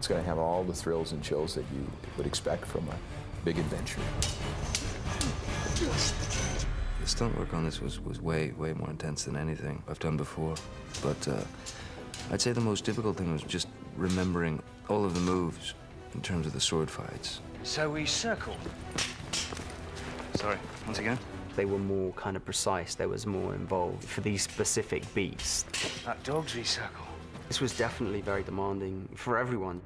It's going to have all the thrills and chills that you would expect from a big adventure. The stunt work on this was way more intense than anything I've done before. But I'd say the most difficult thing was just remembering all of the moves in terms of the sword fights. So we circle. Sorry, once again. They were more kind of precise. There was more involved for these specific beats. That dogs we circle. This was definitely very demanding for everyone.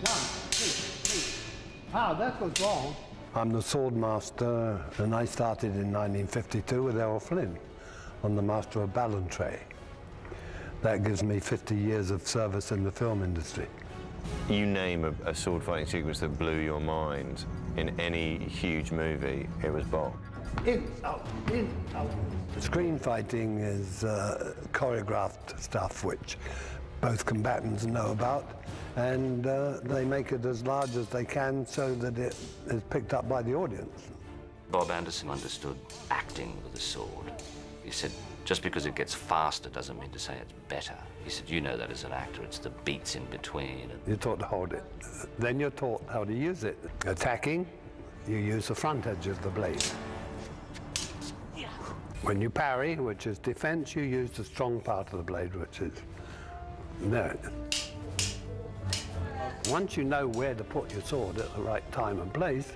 1, 2, 3. Ah, that was wrong. I'm the sword master, and I started in 1952 with Errol Flynn on the Master of Ballantrae. That gives me 50 years of service in the film industry. You name a sword fighting sequence that blew your mind in any huge movie, it was Bob. In, out, in, out. Screen fighting is choreographed stuff which both combatants know about, and they make it as large as they can so that it is picked up by the audience. Bob Anderson understood acting with a sword. He said, just because it gets faster doesn't mean to say it's better. He said, you know that as an actor, it's the beats in between. You're taught to hold it. Then you're taught how to use it. Attacking, you use the front edge of the blade. When you parry, which is defense, you use the strong part of the blade, which is there. Once you know where to put your sword at the right time and place,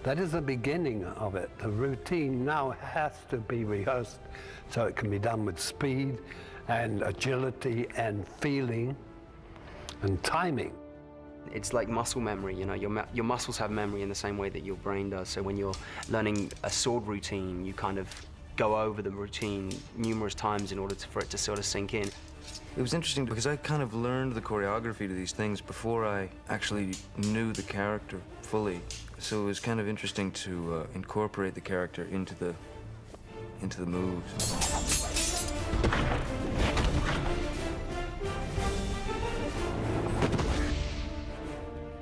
that is the beginning of it. The routine now has to be rehearsed so it can be done with speed and agility and feeling and timing. It's like muscle memory, you know, your muscles have memory in the same way that your brain does. So when you're learning a sword routine, you kind of go over the routine numerous times in order for it to sort of sink in. It was interesting because I kind of learned the choreography to these things before I actually knew the character fully. So it was kind of interesting to incorporate the character into the moves.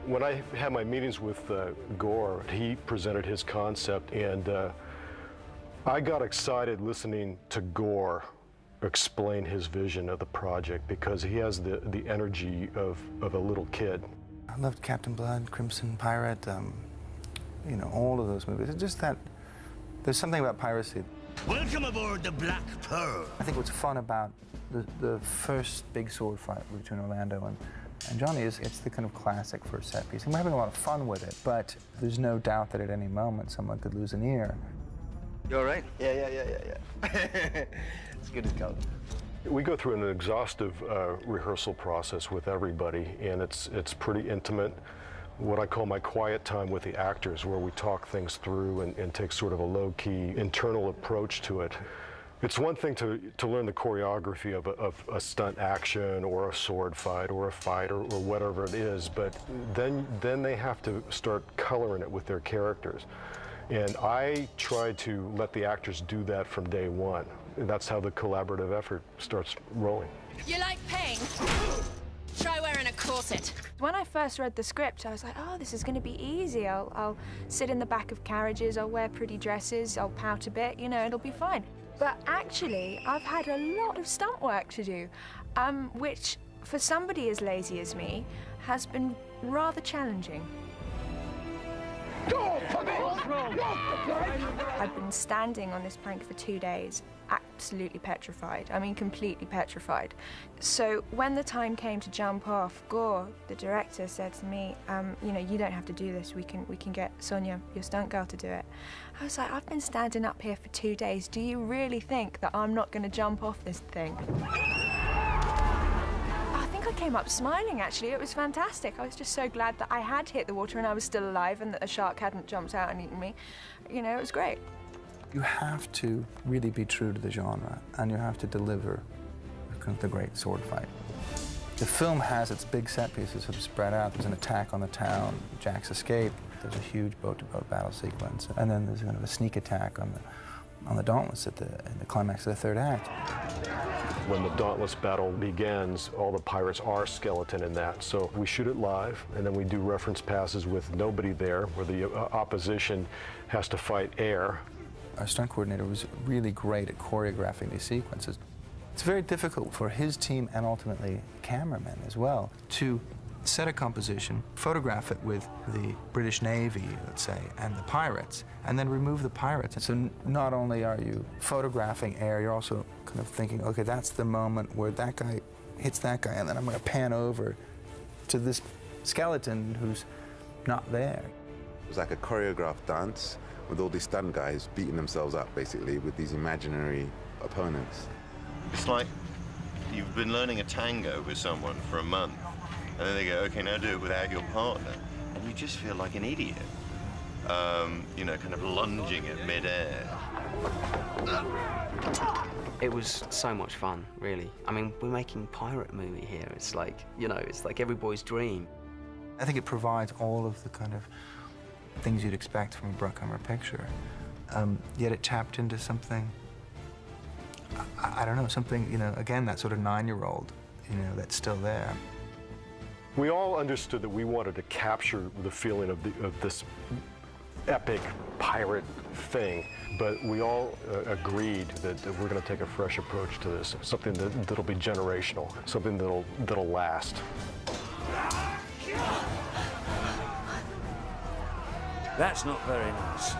When I had my meetings with Gore, he presented his concept, and I got excited listening to Gore explain his vision of the project because he has the energy of a little kid. I loved Captain Blood, Crimson Pirate, you know, all of those movies. It's just that there's something about piracy. Welcome aboard the Black Pearl. I think what's fun about the first big sword fight between Orlando and Johnny is it's the kind of classic first set piece. And we're having a lot of fun with it, but there's no doubt that at any moment someone could lose an ear. You all right? Yeah. As good as gold. We go through an exhaustive rehearsal process with everybody, and it's pretty intimate. What I call my quiet time with the actors, where we talk things through and take sort of a low-key internal approach to it. It's one thing to learn the choreography of a stunt action or a sword fight or a fight or whatever it is, but then they have to start coloring it with their characters. And I try to let the actors do that from day one. And that's how the collaborative effort starts rolling. You like pain? Try wearing a corset. When I first read the script, I was like, oh, this is going to be easy. I'll sit in the back of carriages, I'll wear pretty dresses, I'll pout a bit, you know, it'll be fine. But actually, I've had a lot of stunt work to do, which, for somebody as lazy as me, has been rather challenging. I've been standing on this plank for 2 days, absolutely petrified. I mean, completely petrified. So when the time came to jump off, Gore, the director, said to me, you know, you don't have to do this. We can get Sonia, your stunt girl, to do it. I was like, I've been standing up here for 2 days. Do you really think that I'm not going to jump off this thing? I came up smiling, actually. It was fantastic. I was just so glad that I had hit the water and I was still alive and that a shark hadn't jumped out and eaten me. You know, it was great. You have to really be true to the genre, and you have to deliver the great sword fight. The film has its big set pieces sort of spread out. There's an attack on the town, Jack's escape, there's a huge boat-to-boat battle sequence, and then there's kind of a sneak attack on the Dauntless in the climax of the third act. When the Dauntless battle begins, all the pirates are skeleton in that. So we shoot it live, and then we do reference passes with nobody there, where the opposition has to fight air. Our stunt coordinator was really great at choreographing these sequences. It's very difficult for his team and ultimately cameramen as well to set a composition, photograph it with the British Navy, let's say, and the pirates, and then remove the pirates. And so not only are you photographing air, you're also kind of thinking, okay, that's the moment where that guy hits that guy, and then I'm going to pan over to this skeleton who's not there. It was like a choreographed dance with all these stunt guys beating themselves up, basically, with these imaginary opponents. It's like you've been learning a tango with someone for a month, and then they go, okay, now do it without your partner. And you just feel like an idiot, you know, kind of lunging at mid-air. It was so much fun, really. I mean, we're making a pirate movie here. It's like, you know, it's like every boy's dream. I think it provides all of the kind of things you'd expect from a Bruckheimer picture, yet it tapped into something, I don't know, something, you know, again, that sort of 9-year-old, you know, that's still there. We all understood that we wanted to capture the feeling of this epic pirate thing, but we all agreed that we're going to take a fresh approach to this, something that'll be generational, something that'll last. That's not very nice.